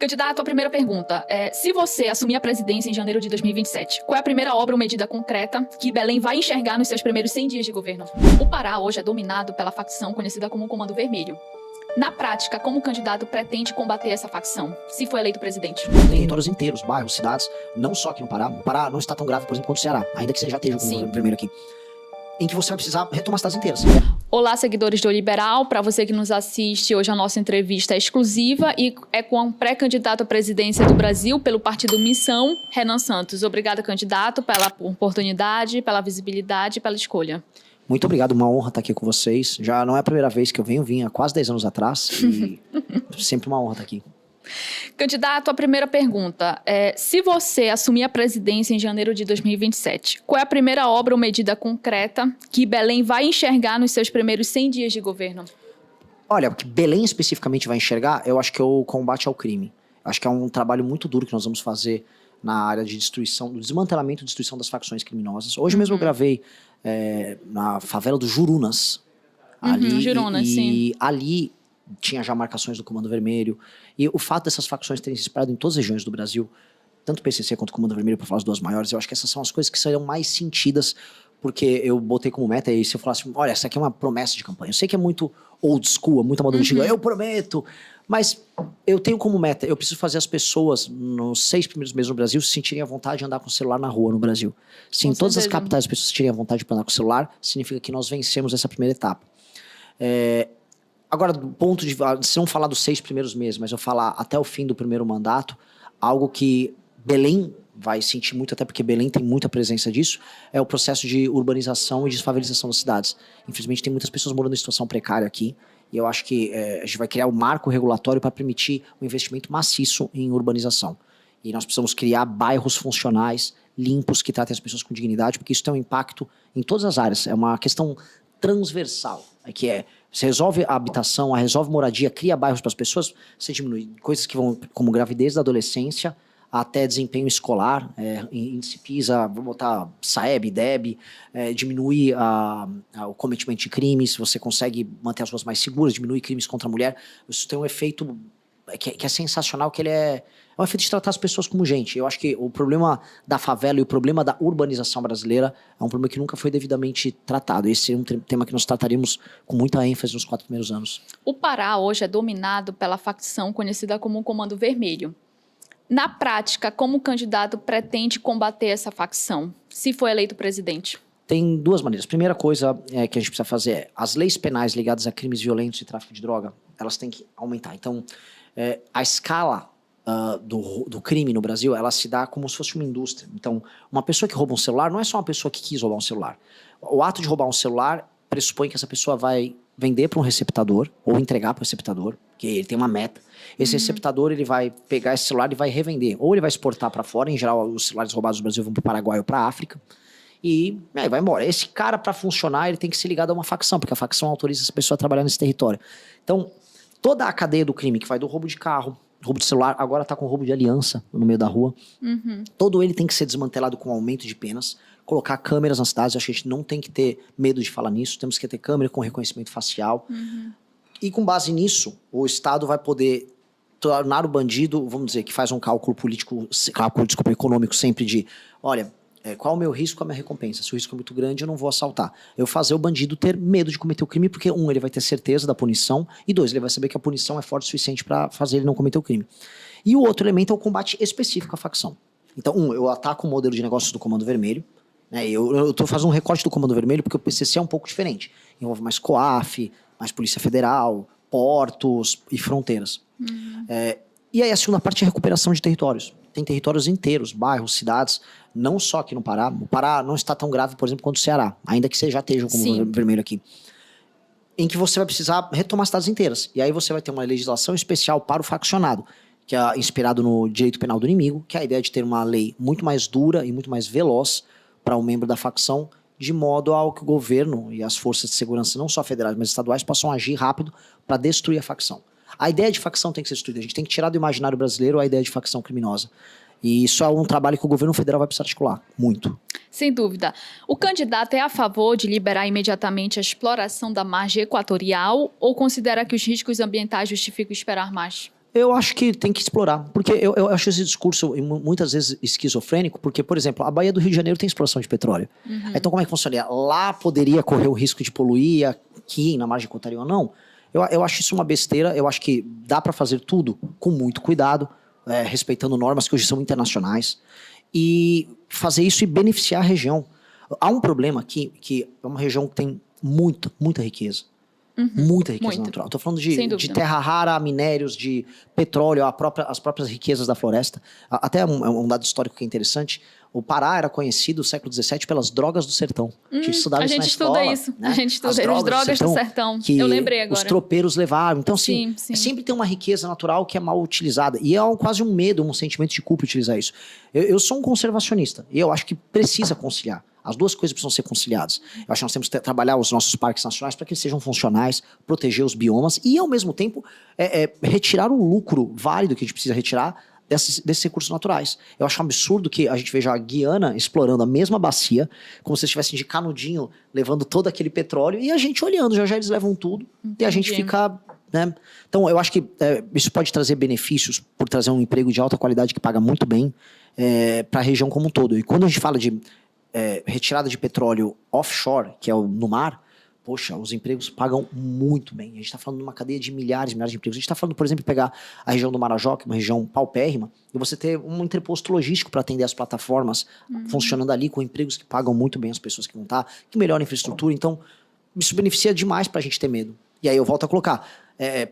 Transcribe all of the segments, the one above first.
Candidato, a primeira pergunta é: se você assumir a presidência em janeiro de 2027, qual é a primeira obra ou medida concreta que Belém vai enxergar nos seus primeiros 100 dias de governo? O Pará hoje é dominado pela facção conhecida como Comando Vermelho. Na prática, como o candidato pretende combater essa facção, se for eleito presidente? Territórios inteiros, bairros, cidades, não só aqui no Pará. O Pará não está tão grave, por exemplo, quanto o Ceará, ainda que você já esteja com o governo vermelho aqui. Em que você vai precisar retomar as cidades inteiras. Olá, seguidores do Liberal. Para você que nos assiste, hoje a nossa entrevista é exclusiva e é com o pré-candidato à presidência do Brasil pelo partido Missão, Renan Santos. Obrigada, candidato, pela oportunidade, pela visibilidade e pela escolha. Muito obrigado, uma honra estar aqui com vocês. Já não é a primeira vez que eu venho, vim há quase 10 anos atrás e sempre uma honra estar aqui. Candidato, a primeira pergunta é: se você assumir a presidência em janeiro de 2027, qual é a primeira obra ou medida concreta que Belém vai enxergar nos seus primeiros 100 dias de governo? Olha, o que Belém especificamente vai enxergar, eu acho que é o combate ao crime. Eu acho que é um trabalho muito duro que nós vamos fazer na área de destruição, do desmantelamento e destruição das facções criminosas. Hoje mesmo eu gravei na favela do Jurunas. Ali, Jurunas, sim. Ali tinha já marcações do Comando Vermelho. E o fato dessas facções terem se espalhado em todas as regiões do Brasil, tanto o PCC quanto o Comando Vermelho, para falar as duas maiores, eu acho que essas são as coisas que serão mais sentidas, porque eu botei como meta, e se eu falasse, olha, essa aqui é uma promessa de campanha. Eu sei que é muito old school, é muito moda antiga, eu prometo, mas eu tenho como meta, eu preciso fazer as pessoas, nos 6 primeiros meses no Brasil, se sentirem à vontade de andar com o celular na rua no Brasil. Se em todas as capitais as pessoas se sentirem à vontade de andar com o celular, significa que nós vencemos essa primeira etapa. Agora, do ponto de... Se não falar dos 6 primeiros meses, mas eu falar até o fim do primeiro mandato, algo que Belém vai sentir muito, até porque Belém tem muita presença disso, é o processo de urbanização e desfavelização das cidades. Infelizmente, tem muitas pessoas morando em situação precária aqui, e eu acho que a gente vai criar um marco regulatório para permitir um investimento maciço em urbanização. E nós precisamos criar bairros funcionais, limpos, que tratem as pessoas com dignidade, porque isso tem um impacto em todas as áreas. É uma questão transversal, que você resolve a habitação, resolve moradia, cria bairros para as pessoas, você diminui coisas que vão, como gravidez da adolescência, até desempenho escolar, índice PISA, vou botar SAEB, DEB, diminui o cometimento de crimes, você consegue manter as ruas mais seguras, diminui crimes contra a mulher. Isso tem um efeito que é sensacional, que ele é um efeito de tratar as pessoas como gente. Eu acho que o problema da favela e o problema da urbanização brasileira é um problema que nunca foi devidamente tratado. Esse seria um tema que nós trataríamos com muita ênfase nos 4 primeiros anos. O Pará hoje é dominado pela facção conhecida como Comando Vermelho. Na prática, como o candidato pretende combater essa facção, se for eleito presidente? Tem 2 maneiras. Primeira coisa que a gente precisa fazer é: as leis penais ligadas a crimes violentos e tráfico de droga, elas têm que aumentar. Então, a escala do crime no Brasil, ela se dá como se fosse uma indústria. Então, uma pessoa que rouba um celular não é só uma pessoa que quis roubar um celular. O ato de roubar um celular pressupõe que essa pessoa vai vender para um receptador ou entregar para o receptador, que ele tem uma meta. Esse receptador, ele vai pegar esse celular e vai revender. Ou ele vai exportar para fora, em geral os celulares roubados do Brasil vão para o Paraguai ou para a África, e aí vai embora. Esse cara, para funcionar, ele tem que ser ligado a uma facção, porque a facção autoriza essa pessoa a trabalhar nesse território. Então, toda a cadeia do crime, que vai do roubo de carro, roubo de celular, agora está com roubo de aliança no meio da rua. Todo ele tem que ser desmantelado com aumento de penas, colocar câmeras nas cidades. Acho que a gente não tem que ter medo de falar nisso, temos que ter câmera com reconhecimento facial. E com base nisso, o Estado vai poder tornar o bandido, vamos dizer, que faz um cálculo político, econômico sempre de, olha, qual é o meu risco, qual é a minha recompensa? Se o risco é muito grande, eu não vou assaltar. Eu fazer o bandido ter medo de cometer o crime, porque 1, ele vai ter certeza da punição, e 2, ele vai saber que a punição é forte o suficiente para fazer ele não cometer o crime. E o outro elemento é o combate específico à facção. Então, eu ataco o modelo de negócios do Comando Vermelho, eu estou fazendo um recorte do Comando Vermelho porque o PCC é um pouco diferente. Envolve mais COAF, mais Polícia Federal, portos e fronteiras. E aí a segunda parte é a recuperação de territórios. Tem territórios inteiros, bairros, cidades, não só aqui no Pará. O Pará não está tão grave, por exemplo, quanto o Ceará, ainda que você já esteja com o vermelho aqui. Em que você vai precisar retomar cidades inteiras. E aí você vai ter uma legislação especial para o faccionado, que é inspirado no direito penal do inimigo, que é a ideia de ter uma lei muito mais dura e muito mais veloz para um membro da facção, de modo ao que o governo e as forças de segurança, não só federais, mas estaduais, possam agir rápido para destruir a facção. A ideia de facção tem que ser destruída. A gente tem que tirar do imaginário brasileiro a ideia de facção criminosa. E isso é um trabalho que o governo federal vai precisar articular, muito. Sem dúvida. O candidato é a favor de liberar imediatamente a exploração da margem equatorial ou considera que os riscos ambientais justificam esperar mais? Eu acho que tem que explorar, porque eu acho esse discurso muitas vezes esquizofrênico, porque, por exemplo, a Baía do Rio de Janeiro tem exploração de petróleo. Então, como é que funcionaria? Lá poderia correr o risco de poluir, aqui na margem equatorial não? Eu acho isso uma besteira, eu acho que dá para fazer tudo com muito cuidado, respeitando normas que hoje são internacionais, e fazer isso e beneficiar a região. Há um problema aqui, que é uma região que tem muita riqueza. Muita riqueza natural. Estou falando de terra rara, minérios, de petróleo, as próprias riquezas da floresta. Até um dado histórico que é interessante. O Pará era conhecido no século XVII pelas drogas do sertão. A gente estuda isso. Né? A gente estuda as drogas do sertão. Que eu lembrei agora. Os tropeiros levavam. Então, assim, sempre tem uma riqueza natural que é mal utilizada. E é quase um medo, um sentimento de culpa utilizar isso. Eu sou um conservacionista. E eu acho que precisa conciliar. As duas coisas precisam ser conciliadas. Eu acho que nós temos que trabalhar os nossos parques nacionais para que eles sejam funcionais, proteger os biomas e, ao mesmo tempo, retirar o lucro válido que a gente precisa retirar desses recursos naturais. Eu acho um absurdo que a gente veja a Guiana explorando a mesma bacia, como se estivessem de canudinho, levando todo aquele petróleo, e a gente olhando, já eles levam tudo, e a gente fica... Né? Então, eu acho que isso pode trazer benefícios por trazer um emprego de alta qualidade que paga muito bem para a região como um todo. E quando a gente fala de retirada de petróleo offshore, que é no mar, poxa, os empregos pagam muito bem. A gente está falando de uma cadeia de milhares de empregos. A gente está falando, por exemplo, de pegar a região do Marajó, que é uma região paupérrima, e você ter um entreposto logístico para atender as plataformas funcionando ali, com empregos que pagam muito bem as pessoas que vão estar, que melhoram a infraestrutura. Então, isso beneficia demais para a gente ter medo. E aí eu volto a colocar,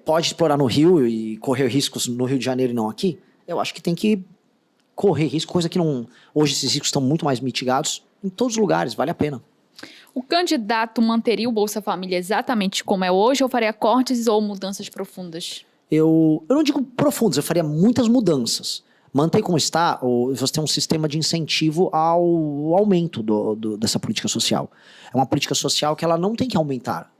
pode explorar no Rio e correr riscos no Rio de Janeiro e não aqui? Eu acho que tem que correr risco, coisa que não... Hoje esses riscos estão muito mais mitigados em todos os lugares, vale a pena. O candidato manteria o Bolsa Família exatamente como é hoje ou faria cortes ou mudanças profundas? Eu não digo profundas, eu faria muitas mudanças. Mantém como está, você tem um sistema de incentivo ao aumento dessa política social. É uma política social que ela não tem que aumentar.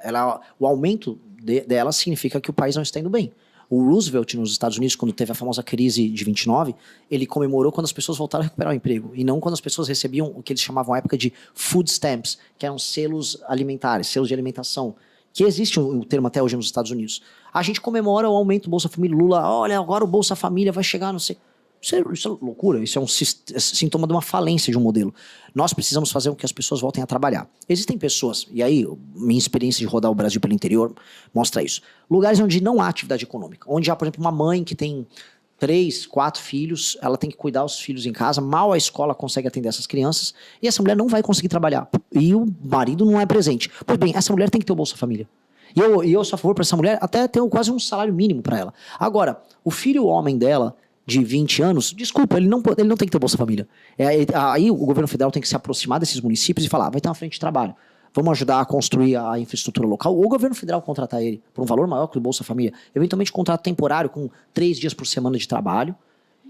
O aumento dela significa que o país não está indo bem. O Roosevelt, nos Estados Unidos, quando teve a famosa crise de 29, ele comemorou quando as pessoas voltaram a recuperar o emprego, e não quando as pessoas recebiam o que eles chamavam à época de food stamps, que eram selos alimentares, selos de alimentação, que existe o termo até hoje nos Estados Unidos. A gente comemora o aumento do Bolsa Família. Lula, olha, agora o Bolsa Família vai chegar, não sei... Isso é loucura, isso é um sintoma de uma falência de um modelo. Nós precisamos fazer com que as pessoas voltem a trabalhar. Existem pessoas, e aí minha experiência de rodar o Brasil pelo interior mostra isso, lugares onde não há atividade econômica, onde há, por exemplo, uma mãe que tem 3, 4 filhos, ela tem que cuidar dos filhos em casa, mal a escola consegue atender essas crianças, e essa mulher não vai conseguir trabalhar, e o marido não é presente. Pois bem, essa mulher tem que ter o Bolsa Família. E eu sou a favor para essa mulher até ter quase um salário mínimo para ela. Agora, o filho homem dela, de 20 anos, desculpa, ele não tem que ter Bolsa Família. Aí o governo federal tem que se aproximar desses municípios e falar, vai ter uma frente de trabalho, vamos ajudar a construir a infraestrutura local, ou o governo federal contratar ele por um valor maior que o Bolsa Família, eventualmente contrato temporário com 3 dias por semana de trabalho,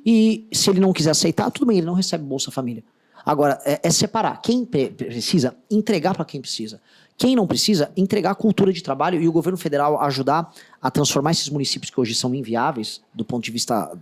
e se ele não quiser aceitar, tudo bem, ele não recebe Bolsa Família. Agora, separar quem precisa, entregar para quem precisa. Quem não precisa, entregar a cultura de trabalho e o governo federal ajudar a transformar esses municípios que hoje são inviáveis, do ponto de vista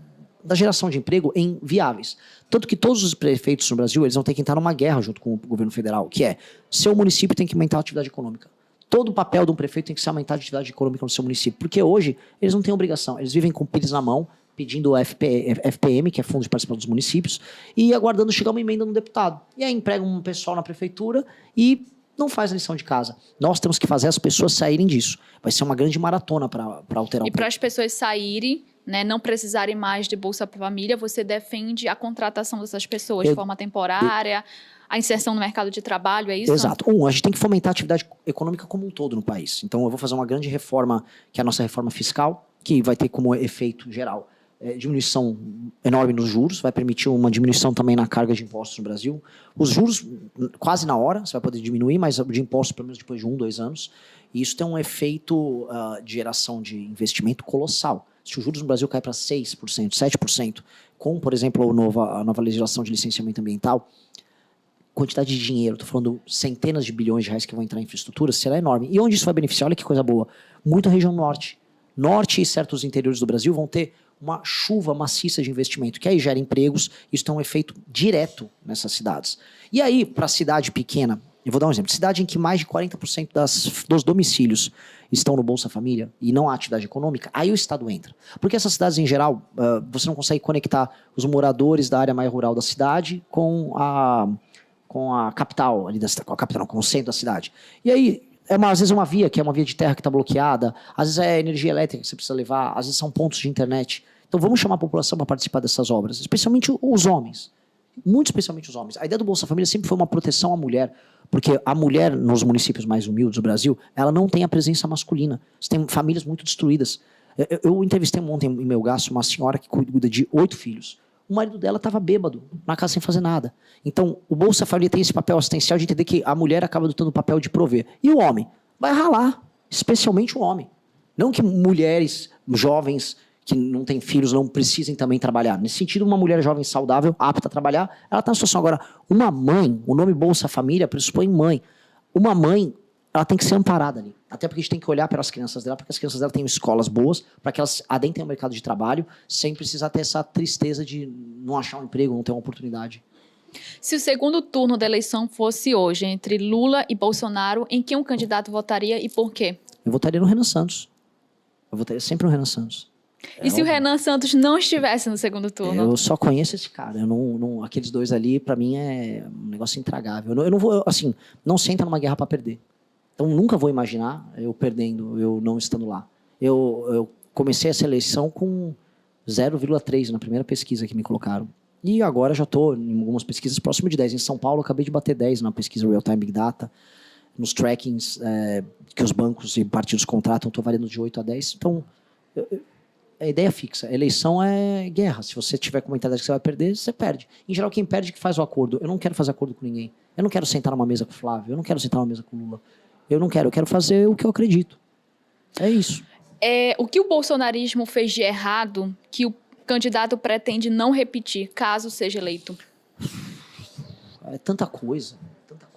da geração de emprego, em viáveis. Tanto que todos os prefeitos no Brasil, eles vão ter que entrar numa guerra junto com o governo federal, que é, seu município tem que aumentar a atividade econômica. Todo o papel de um prefeito tem que ser aumentar a atividade econômica no seu município, porque hoje eles não têm obrigação, eles vivem com pilhas na mão, pedindo o FPM, que é Fundo de Participação dos Municípios, e aguardando chegar uma emenda no deputado. E aí empregam um pessoal na prefeitura e não faz a lição de casa. Nós temos que fazer as pessoas saírem disso. Vai ser uma grande maratona para alterar E para as pessoas saírem, né, não precisarem mais de Bolsa Família, você defende a contratação dessas pessoas de forma temporária, a inserção no mercado de trabalho, é isso? Exato. A gente tem que fomentar a atividade econômica como um todo no país. Então eu vou fazer uma grande reforma, que é a nossa reforma fiscal, que vai ter como efeito geral diminuição enorme nos juros, vai permitir uma diminuição também na carga de impostos no Brasil. Os juros, quase na hora, você vai poder diminuir, mas de impostos pelo menos depois de 1, 2 anos. E isso tem um efeito de geração de investimento colossal. Se os juros no Brasil caem para 6%, 7%, com, por exemplo, a nova legislação de licenciamento ambiental, quantidade de dinheiro, estou falando centenas de bilhões de reais que vão entrar em infraestrutura, será enorme. E onde isso vai beneficiar? Olha que coisa boa. Muito a região norte. Norte e certos interiores do Brasil vão ter uma chuva maciça de investimento, que aí gera empregos, isso tem um efeito direto nessas cidades. E aí, para cidade pequena, eu vou dar um exemplo, cidade em que mais de 40% dos domicílios estão no Bolsa Família e não há atividade econômica, aí o Estado entra. Porque essas cidades, em geral, você não consegue conectar os moradores da área mais rural da cidade com a capital, ali da cidade, com a capital, não, com o centro da cidade. E aí, às vezes é uma via, que é uma via de terra que está bloqueada, às vezes é energia elétrica que você precisa levar, às vezes são pontos de internet. Então vamos chamar a população para participar dessas obras, especialmente os homens. Muito especialmente os homens. A ideia do Bolsa Família sempre foi uma proteção à mulher, porque a mulher, nos municípios mais humildes do Brasil, ela não tem a presença masculina. Você tem famílias muito destruídas. Eu entrevistei ontem em Melgaço uma senhora que cuida de 8 filhos. O marido dela estava bêbado, na casa sem fazer nada. Então, o Bolsa Família tem esse papel assistencial de entender que a mulher acaba adotando o papel de prover. E o homem? Vai ralar, especialmente o homem. Não que mulheres jovens que não têm filhos não precisem também trabalhar. Nesse sentido, uma mulher jovem saudável, apta a trabalhar, ela está na situação. Agora, uma mãe, o nome Bolsa Família pressupõe mãe. Uma mãe, ela tem que ser amparada ali. Até porque a gente tem que olhar pelas crianças dela, porque as crianças dela têm escolas boas, para que elas adentrem o mercado de trabalho, sem precisar ter essa tristeza de não achar um emprego, não ter uma oportunidade. Se o segundo turno da eleição fosse hoje, entre Lula e Bolsonaro, em que um candidato votaria e por quê? Eu votaria no Renan Santos. Eu votaria sempre no Renan Santos. E se o Renan Santos não estivesse no segundo turno? Eu só conheço esse cara. Aqueles dois ali, pra mim, é um negócio intragável. Eu não vou, assim, não senta numa guerra pra perder. Então, nunca vou imaginar eu perdendo, eu não estando lá. Eu comecei essa eleição com 0,3 na primeira pesquisa que me colocaram. E agora já estou em algumas pesquisas próximo de 10. Em São Paulo, eu acabei de bater 10 na pesquisa Real Time Big Data. Nos trackings que os bancos e partidos contratam, estou valendo de 8 a 10. Então, a ideia fixa. A eleição é guerra. Se você tiver com a mentalidade que você vai perder, você perde. Em geral, quem perde é que faz o acordo. Eu não quero fazer acordo com ninguém. Eu não quero sentar numa mesa com o Flávio. Eu não quero sentar numa mesa com o Lula. Eu quero fazer o que eu acredito. É isso. O que o bolsonarismo fez de errado que o candidato pretende não repetir, caso seja eleito? É tanta coisa.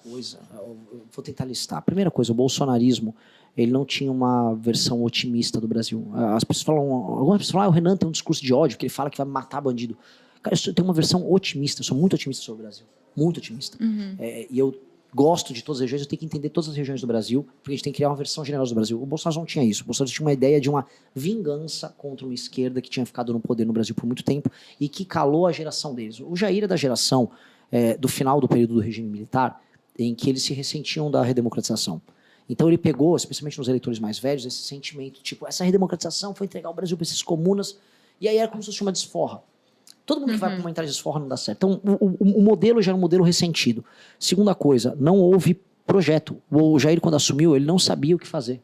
Eu vou tentar listar. Primeira coisa, o bolsonarismo, ele não tinha uma versão otimista do Brasil. As pessoas falam, algumas pessoas falam, o Renan tem um discurso de ódio, que ele fala que vai matar bandido. Cara, eu tenho uma versão otimista, eu sou muito otimista sobre o Brasil. Muito otimista. Uhum. E eu gosto de todas as regiões, eu tenho que entender todas as regiões do Brasil, porque a gente tem que criar uma versão generosa do Brasil. O Bolsonaro não tinha isso. O Bolsonaro tinha uma ideia de uma vingança contra uma esquerda que tinha ficado no poder no Brasil por muito tempo e que calou a geração deles. O Jair é da geração do final do período do regime militar, em que eles se ressentiam da redemocratização. Então ele pegou, especialmente nos eleitores mais velhos, esse sentimento, tipo, essa redemocratização foi entregar o Brasil para esses comunas, e aí era como se fosse uma desforra. Todo mundo que vai para uma entrada de desforra não dá certo. Então o modelo já era um modelo ressentido. Segunda coisa, não houve projeto. O Jair, quando assumiu, ele não sabia o que fazer.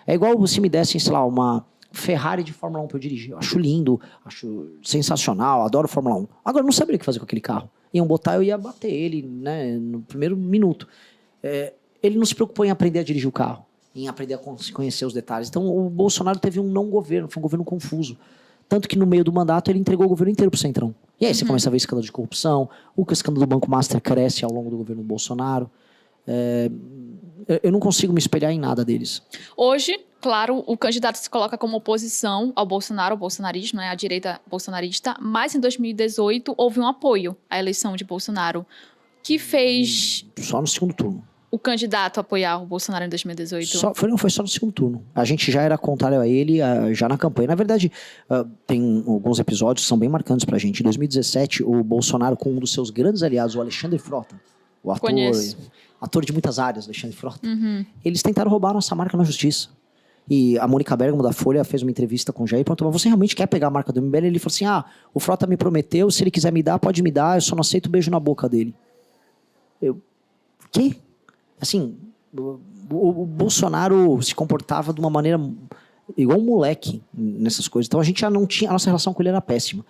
É igual você me desse, sei lá, uma Ferrari de Fórmula 1 para eu dirigir. Eu acho lindo, acho sensacional, adoro Fórmula 1. Agora, eu não sabia o que fazer com aquele carro. Iam botar, eu ia bater ele, né, no primeiro minuto. Ele não se preocupou em aprender a dirigir o carro, em aprender a conhecer os detalhes. Então, o Bolsonaro teve um não governo, foi um governo confuso. Tanto que no meio do mandato ele entregou o governo inteiro pro Centrão. E aí você começa a ver escândalo de corrupção, o escândalo do Banco Master cresce ao longo do governo do Bolsonaro. Eu não consigo me espelhar em nada deles. Hoje, claro, o candidato se coloca como oposição ao Bolsonaro, ao bolsonarismo, né, à direita bolsonarista, mas em 2018 houve um apoio à eleição de Bolsonaro, que fez Só no segundo turno. o candidato apoiar o Bolsonaro em 2018. Foi só no segundo turno. A gente já era contrário a ele já na campanha. Na verdade, tem alguns episódios que são bem marcantes pra gente. Em 2017, o Bolsonaro, com um dos seus grandes aliados, o Alexandre Frota, o ator de muitas áreas, Alexandre Frota, eles tentaram roubar a nossa marca na justiça. E a Mônica Bergamo, da Folha, fez uma entrevista com o Jair e perguntou, mas você realmente quer pegar a marca do MBL? Ele falou assim, o Frota me prometeu, se ele quiser me dar, pode me dar, eu só não aceito o beijo na boca dele. Que? Assim, o Bolsonaro se comportava de uma maneira igual um moleque nessas coisas. Então a gente já não tinha, a nossa relação com ele era péssima.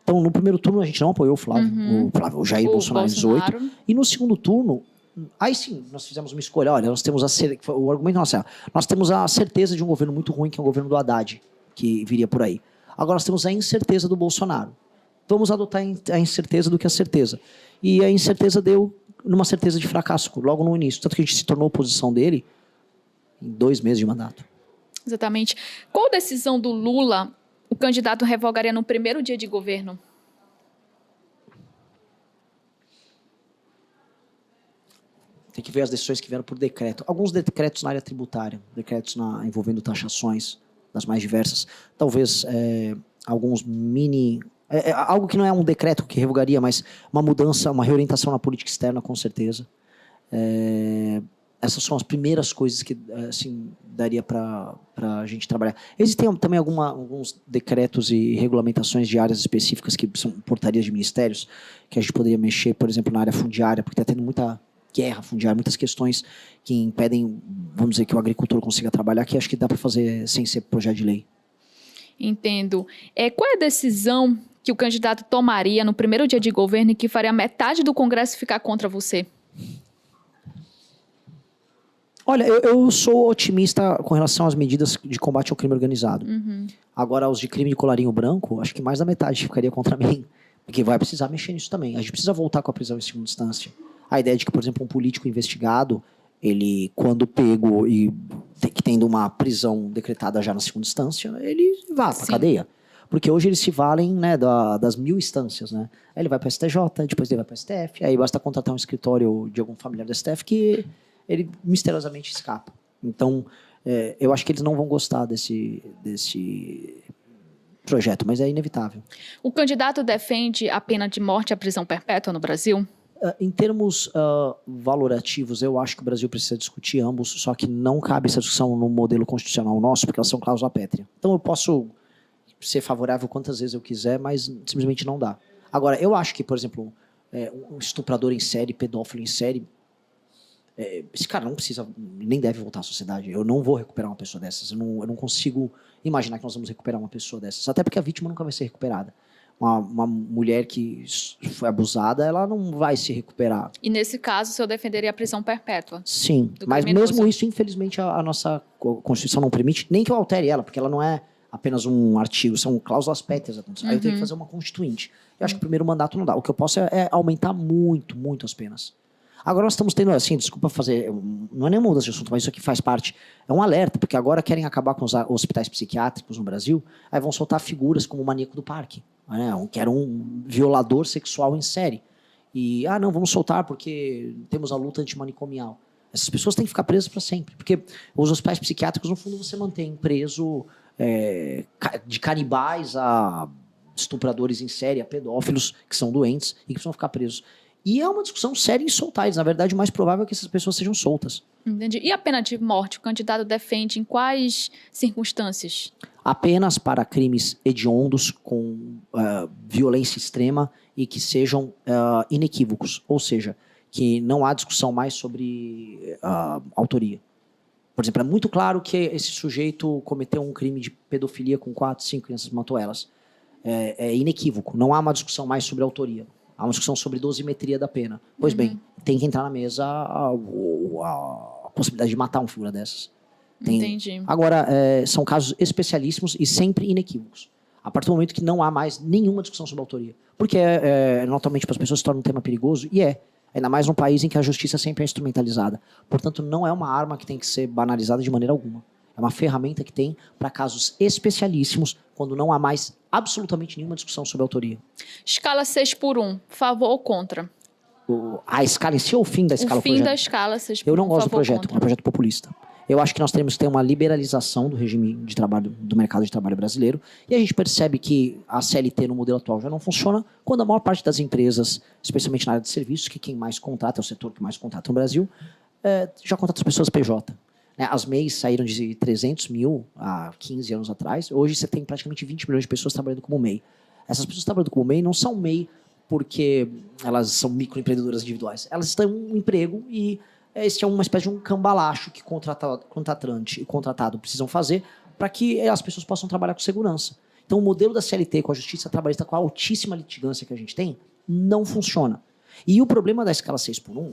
Então no primeiro turno a gente não apoiou o Flávio, o Jair Bolsonaro em 2018. E no segundo turno, aí sim, nós fizemos uma escolha. Olha, nós temos o argumento nosso é, nós temos a certeza de um governo muito ruim, que é o governo do Haddad, que viria por aí. Agora nós temos a incerteza do Bolsonaro. Vamos adotar a incerteza do que a certeza. E a incerteza deu numa certeza de fracasso, logo no início. Tanto que a gente se tornou oposição dele em 2 meses de mandato. Exatamente. Qual decisão do Lula o candidato revogaria no primeiro dia de governo? tem que ver as decisões que vieram por decreto. Alguns decretos na área tributária, decretos envolvendo taxações das mais diversas. Talvez alguns mini... algo que não é um decreto que revogaria, mas uma mudança, uma reorientação na política externa, com certeza. Essas são as primeiras coisas que assim, daria para a gente trabalhar. Existem também alguns decretos e regulamentações de áreas específicas que são portarias de ministérios, que a gente poderia mexer, por exemplo, na área fundiária, porque está tendo muita guerra fundiária, muitas questões que impedem, vamos dizer, que o agricultor consiga trabalhar, que acho que dá para fazer sem ser projeto de lei. Entendo. Qual é a decisão que o candidato tomaria no primeiro dia de governo e que faria metade do Congresso ficar contra você? Olha, eu sou otimista com relação às medidas de combate ao crime organizado. Agora, os de crime de colarinho branco, acho que mais da metade ficaria contra mim, porque vai precisar mexer nisso também. A gente precisa voltar com a prisão em segunda instância. A ideia de que, por exemplo, um político investigado, ele, quando pego e tendo uma prisão decretada já na segunda instância, ele vá para a cadeia. Porque hoje eles se valem, né, das 1000 instâncias, né? Aí ele vai para o STJ, depois ele vai para o STF, aí basta contratar um escritório de algum familiar do STF que ele misteriosamente escapa. Então, eu acho que eles não vão gostar desse projeto, mas é inevitável. O candidato defende a pena de morte e a prisão perpétua no Brasil? Em termos valorativos, eu acho que o Brasil precisa discutir ambos, só que não cabe essa discussão no modelo constitucional nosso, porque elas são cláusula pétrea. Então eu posso ser favorável quantas vezes eu quiser, mas simplesmente não dá. Agora, eu acho que, por exemplo, um estuprador em série, pedófilo em série, esse cara não precisa, nem deve voltar à sociedade. Eu não vou recuperar uma pessoa dessas. Eu não consigo imaginar que nós vamos recuperar uma pessoa dessas. Até porque a vítima nunca vai ser recuperada. Uma mulher que foi abusada, ela não vai se recuperar. E nesse caso, o senhor defenderia a prisão perpétua? Sim, mas mesmo isso, infelizmente, a nossa Constituição não permite, nem que eu altere ela, porque ela não é apenas um artigo, são cláusulas pétreas. Aí eu tenho que fazer uma constituinte. Eu acho que o primeiro mandato não dá. O que eu posso é aumentar muito, muito as penas. Agora nós estamos tendo, assim, desculpa fazer, não é nenhuma mudança de assunto, mas isso aqui faz parte, é um alerta, porque agora querem acabar com os hospitais psiquiátricos no Brasil, aí vão soltar figuras como o maníaco do parque, né, que era um violador sexual em série. E, não, vamos soltar porque temos a luta antimanicomial. Essas pessoas têm que ficar presas para sempre, porque os hospitais psiquiátricos, no fundo, você mantém preso de canibais a estupradores em série, a pedófilos que são doentes e que precisam ficar presos. E é uma discussão séria em soltar eles. Na verdade, o mais provável é que essas pessoas sejam soltas. Entendi. E a pena de morte? O candidato defende em quais circunstâncias? Apenas para crimes hediondos com violência extrema e que sejam inequívocos. Ou seja, que não há discussão mais sobre autoria. Por exemplo, é muito claro que esse sujeito cometeu um crime de pedofilia com 4, 5 crianças, matou elas. É inequívoco. Não há uma discussão mais sobre autoria. Há uma discussão sobre dosimetria da pena. Pois bem, tem que entrar na mesa a possibilidade de matar uma figura dessas. Entendi. Agora, são casos especialíssimos e sempre inequívocos. A partir do momento que não há mais nenhuma discussão sobre autoria. Porque, naturalmente, para as pessoas se torna um tema perigoso, e ainda mais num país em que a justiça sempre é instrumentalizada. Portanto, não é uma arma que tem que ser banalizada de maneira alguma. É uma ferramenta que tem para casos especialíssimos, quando não há mais absolutamente nenhuma discussão sobre autoria. Escala 6x1, favor ou contra? A escala em si ou o fim da escala? O fim da escala 6x1, eu não gosto do projeto, contra. é um projeto populista. Eu acho que nós teremos que ter uma liberalização do regime de trabalho, do mercado de trabalho brasileiro, e a gente percebe que a CLT no modelo atual já não funciona, quando a maior parte das empresas, especialmente na área de serviços, que quem mais contrata, é o setor que mais contrata no Brasil, já contrata as pessoas PJ. As MEIs saíram de 300 mil há 15 anos atrás. Hoje você tem praticamente 20 milhões de pessoas trabalhando como MEI. Essas pessoas trabalhando como MEI não são MEI porque elas são microempreendedoras individuais. Elas têm um emprego e esse é uma espécie de um cambalacho que contratante e contratado precisam fazer para que as pessoas possam trabalhar com segurança. Então o modelo da CLT com a justiça trabalhista, com a altíssima litigância que a gente tem, não funciona. E o problema da escala 6x1,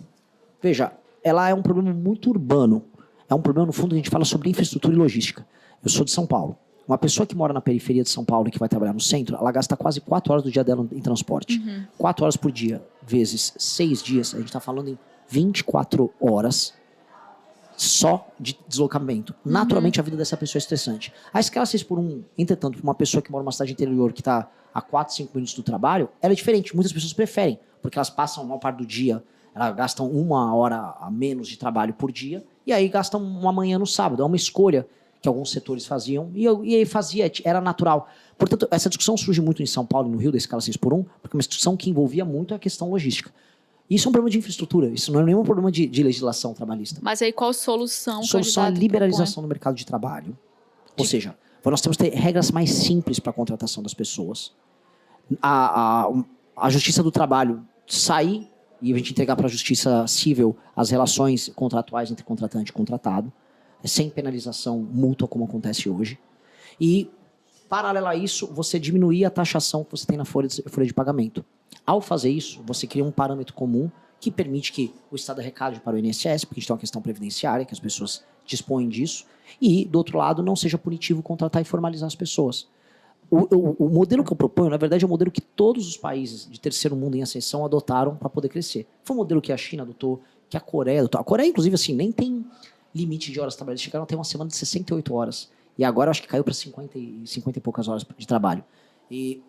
veja, ela é um problema muito urbano. É um problema, no fundo, que a gente fala sobre infraestrutura e logística. Eu sou de São Paulo. Uma pessoa que mora na periferia de São Paulo e que vai trabalhar no centro, ela gasta quase 4 horas do dia dela em transporte. 4 horas por dia, vezes 6 dias, a gente está falando em 24 horas só de deslocamento. Naturalmente, a vida dessa pessoa é estressante. A escala 6x1, entretanto, para uma pessoa que mora numa cidade interior que está a 4, 5 minutos do trabalho, ela é diferente. Muitas pessoas preferem, porque elas passam a maior parte do dia Elas gastam 1 hora a menos de trabalho por dia e aí gastam uma manhã no sábado. É uma escolha que alguns setores faziam e aí era natural. Portanto, essa discussão surge muito em São Paulo e no Rio, da escala 6x1, porque é uma discussão que envolvia muito a questão logística. Isso é um problema de infraestrutura, isso não é nenhum problema de legislação trabalhista. Mas aí qual solução? A solução é a liberalização do mercado de trabalho. Ou seja, nós temos que ter regras mais simples para a contratação das pessoas. A Justiça do Trabalho sair e a gente entregar para a Justiça Civil as relações contratuais entre contratante e contratado, sem penalização mútua como acontece hoje. E, paralelo a isso, você diminuir a taxação que você tem na folha de pagamento. Ao fazer isso, você cria um parâmetro comum que permite que o Estado arrecade para o INSS, porque a gente tem uma questão previdenciária, que as pessoas dispõem disso, e, do outro lado, não seja punitivo contratar e formalizar as pessoas. O modelo que eu proponho, na verdade, é o modelo que todos os países de terceiro mundo em ascensão adotaram para poder crescer. Foi um modelo que a China adotou, que a Coreia adotou. A Coreia, inclusive, assim, nem tem limite de horas trabalhadas. Chegaram a ter uma semana de 68 horas. E agora, eu acho que caiu para 50 e poucas horas de trabalho. E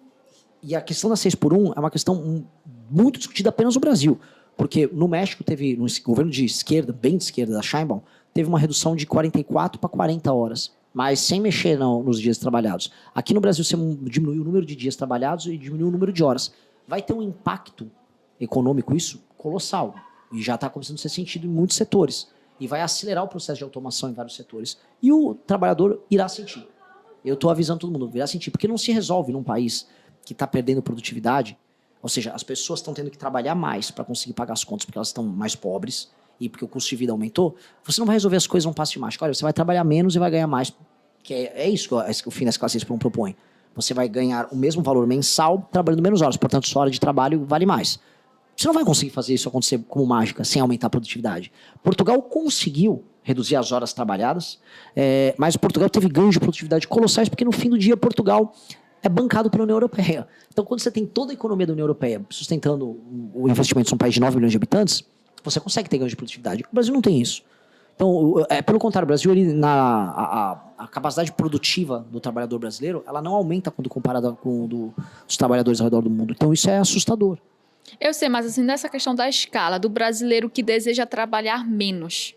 a questão da 6x1 é uma questão muito discutida apenas no Brasil. Porque no México teve, no governo de esquerda, bem de esquerda, da Sheinbaum, teve uma redução de 44 para 40 horas. Mas sem mexer nos dias trabalhados. Aqui no Brasil, você diminuiu o número de dias trabalhados e diminuiu o número de horas. Vai ter um impacto econômico, isso, colossal. E já está começando a ser sentido em muitos setores. E vai acelerar o processo de automação em vários setores. E o trabalhador irá sentir. Eu estou avisando todo mundo, irá sentir. Porque não se resolve num país que está perdendo produtividade. Ou seja, as pessoas estão tendo que trabalhar mais para conseguir pagar as contas, porque elas estão mais pobres. E porque o custo de vida aumentou, você não vai resolver as coisas num passo de mágica. Olha, você vai trabalhar menos e vai ganhar mais. Que é isso que o fim das classes propõe. Você vai ganhar o mesmo valor mensal trabalhando menos horas. Portanto, sua hora de trabalho vale mais. Você não vai conseguir fazer isso acontecer como mágica, sem aumentar a produtividade. Portugal conseguiu reduzir as horas trabalhadas, mas Portugal teve ganhos de produtividade colossais, porque no fim do dia Portugal é bancado pela União Europeia. Então, quando você tem toda a economia da União Europeia sustentando o investimento em um país de 9 milhões de habitantes, você consegue ter ganhos de produtividade. O Brasil não tem isso. Então, pelo contrário, o Brasil, a capacidade produtiva do trabalhador brasileiro, ela não aumenta quando comparada com dos trabalhadores ao redor do mundo. Então, isso é assustador. Eu sei, mas assim, nessa questão da escala, do brasileiro que deseja trabalhar menos,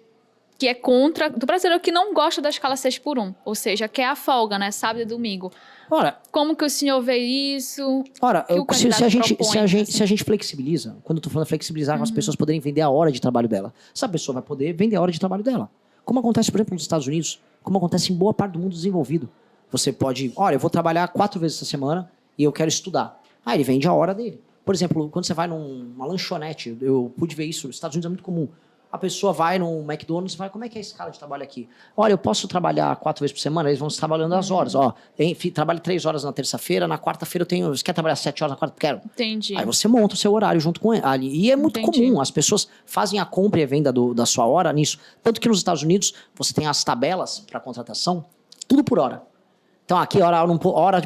que é contra, do brasileiro que não gosta da escala 6x1, ou seja, quer a folga, né, sábado e domingo. Ora, como que o senhor vê isso? Ora, se a gente flexibiliza, quando eu estou falando flexibilizar, as pessoas poderem vender a hora de trabalho dela, essa pessoa vai poder vender a hora de trabalho dela. Como acontece, por exemplo, nos Estados Unidos, como acontece em boa parte do mundo desenvolvido. Você pode, olha, eu vou trabalhar 4 vezes essa semana e eu quero estudar. Ah, ele vende a hora dele. Por exemplo, quando você vai numa lanchonete, eu pude ver isso, nos Estados Unidos é muito comum. A pessoa vai no McDonald's e fala, como é que é a escala de trabalho aqui? Olha, eu posso trabalhar 4 vezes por semana? Eles vão trabalhando as horas. Ó, trabalho 3 horas na terça-feira, na quarta-feira você quer trabalhar 7 horas na quarta? Quero. Entendi. Aí você monta o seu horário junto com ele. E é muito comum, as pessoas fazem a compra e a venda da sua hora nisso. Tanto que nos Estados Unidos, você tem as tabelas para contratação, tudo por hora. Então aqui, hora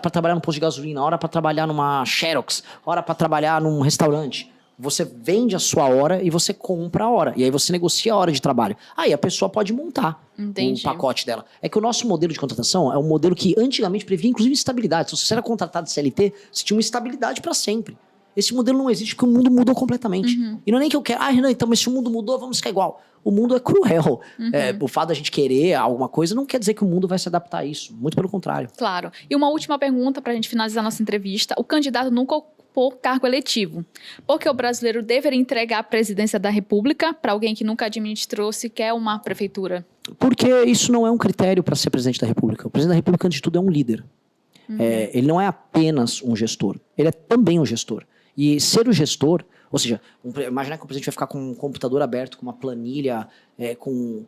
para trabalhar num posto de gasolina, hora para trabalhar numa Xerox, hora para trabalhar num restaurante. Você vende a sua hora e você compra a hora. E aí você negocia a hora de trabalho. Aí a pessoa pode montar o pacote dela. É que o nosso modelo de contratação é um modelo que antigamente previa, inclusive, estabilidade. Se você era contratado de CLT, você tinha uma estabilidade para sempre. Esse modelo não existe porque o mundo mudou completamente. E não é nem que eu quero, Renan, então, mas se o mundo mudou, vamos ficar igual. O mundo é cruel. O fato da gente querer alguma coisa não quer dizer que o mundo vai se adaptar a isso. Muito pelo contrário. Claro. E uma última pergunta para a gente finalizar nossa entrevista. O candidato nunca ocupou cargo eletivo. Por que o brasileiro deveria entregar a presidência da República para alguém que nunca administrou sequer uma prefeitura? Porque isso não é um critério para ser presidente da República. O presidente da República, antes de tudo, é um líder. Ele não é apenas um gestor. Ele é também um gestor. E ser o gestor, ou seja, imaginar que o presidente vai ficar com um computador aberto, com uma planilha, com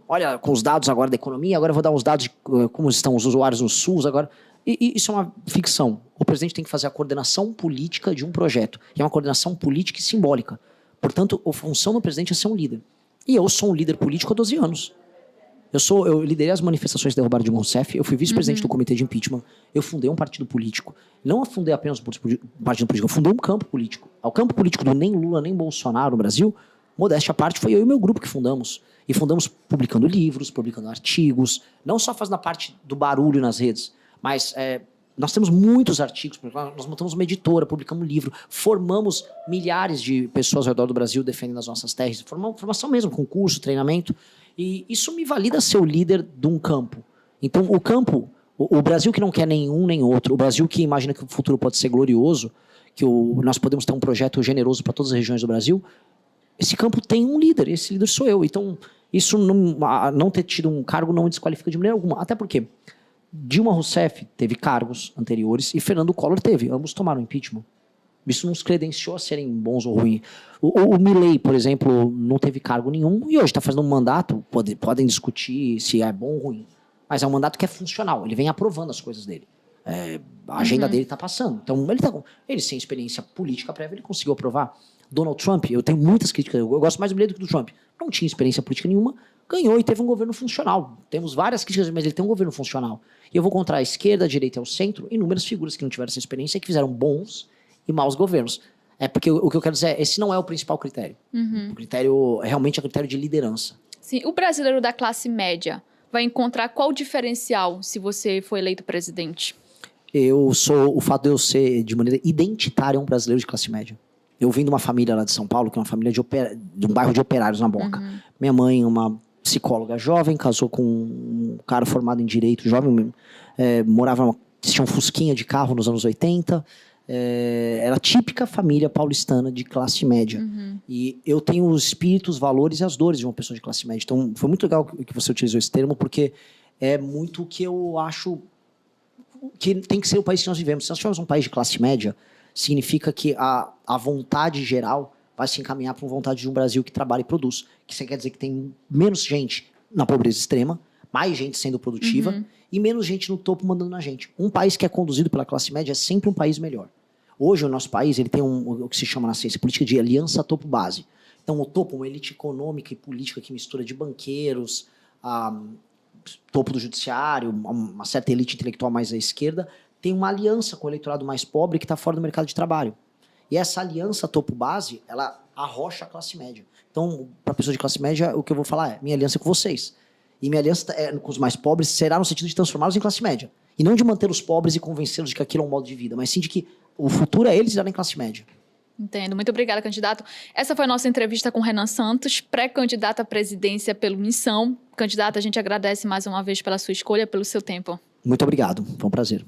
os dados agora da economia, agora eu vou dar os dados de como estão os usuários no SUS agora. E isso é uma ficção. O presidente tem que fazer a coordenação política de um projeto. E é uma coordenação política e simbólica. Portanto, a função do presidente é ser um líder. E eu sou um líder político há 12 anos. Eu liderei as manifestações de derrubada de Rousseff, eu fui vice-presidente do comitê de impeachment, eu fundei um partido político. Não fundei apenas um partido político, eu fundei um campo político. O campo político do nem Lula nem Bolsonaro no Brasil, modéstia à parte, foi eu e meu grupo que fundamos. E fundamos publicando livros, publicando artigos, não só fazendo a parte do barulho nas redes, mas nós temos muitos artigos, nós montamos uma editora, publicamos um livro, formamos milhares de pessoas ao redor do Brasil defendendo as nossas terras, formação mesmo, concurso, treinamento, e isso me valida ser o líder de um campo. Então, o campo, o Brasil que não quer nenhum nem outro, o Brasil que imagina que o futuro pode ser glorioso, que nós podemos ter um projeto generoso para todas as regiões do Brasil, esse campo tem um líder, esse líder sou eu. Então, isso não ter tido um cargo não me desqualifica de maneira alguma, até porque Dilma Rousseff teve cargos anteriores e Fernando Collor teve. Ambos tomaram impeachment. Isso não os credenciou a serem bons ou ruins. O Milei, por exemplo, não teve cargo nenhum e hoje está fazendo um mandato, podem discutir se é bom ou ruim, mas é um mandato que é funcional, ele vem aprovando as coisas dele. A agenda dele está passando. Então, ele sem experiência política prévia, ele conseguiu aprovar. Donald Trump, eu tenho muitas críticas, eu gosto mais do Milei do que do Trump. Não tinha experiência política nenhuma, ganhou e teve um governo funcional. Temos várias críticas, mas ele tem um governo funcional. E eu vou contra a esquerda, a direita e o centro, inúmeras figuras que não tiveram essa experiência e que fizeram bons e maus governos. Porque o que eu quero dizer é, esse não é o principal critério. O critério realmente é o critério de liderança. Sim, o brasileiro da classe média vai encontrar qual diferencial se você for eleito presidente? O fato de eu ser, de maneira identitária, um brasileiro de classe média. Eu vim de uma família lá de São Paulo, que é uma família de um bairro de operários na Moca. Minha mãe, uma psicóloga jovem, casou com um cara formado em direito, jovem, tinha um fusquinha de carro nos anos 80, era a típica família paulistana de classe média. E eu tenho os espíritos, os valores e as dores de uma pessoa de classe média. Então, foi muito legal que você utilizou esse termo, porque é muito o que eu acho que tem que ser o país que nós vivemos. Se nós tivermos um país de classe média, significa que a vontade geral vai se encaminhar para uma vontade de um Brasil que trabalha e produz. Que isso quer dizer que tem menos gente na pobreza extrema, mais gente sendo produtiva e menos gente no topo mandando na gente. Um país que é conduzido pela classe média é sempre um país melhor. Hoje, o nosso país ele tem o que se chama na ciência política de aliança topo-base. Então, o topo é uma elite econômica e política que mistura de banqueiros, topo do judiciário, uma certa elite intelectual mais à esquerda, tem uma aliança com o eleitorado mais pobre que está fora do mercado de trabalho. E essa aliança topo-base, ela arrocha a classe média. Então, para pessoas de classe média, o que eu vou falar é, minha aliança é com vocês. E minha aliança com os mais pobres será no sentido de transformá-los em classe média. E não de manter os pobres e convencê-los de que aquilo é um modo de vida, mas sim de que o futuro é eles irem em classe média. Entendo. Muito obrigada, candidato. Essa foi a nossa entrevista com Renan Santos, pré-candidato à presidência pelo Missão. Candidato, a gente agradece mais uma vez pela sua escolha, pelo seu tempo. Muito obrigado. Foi um prazer.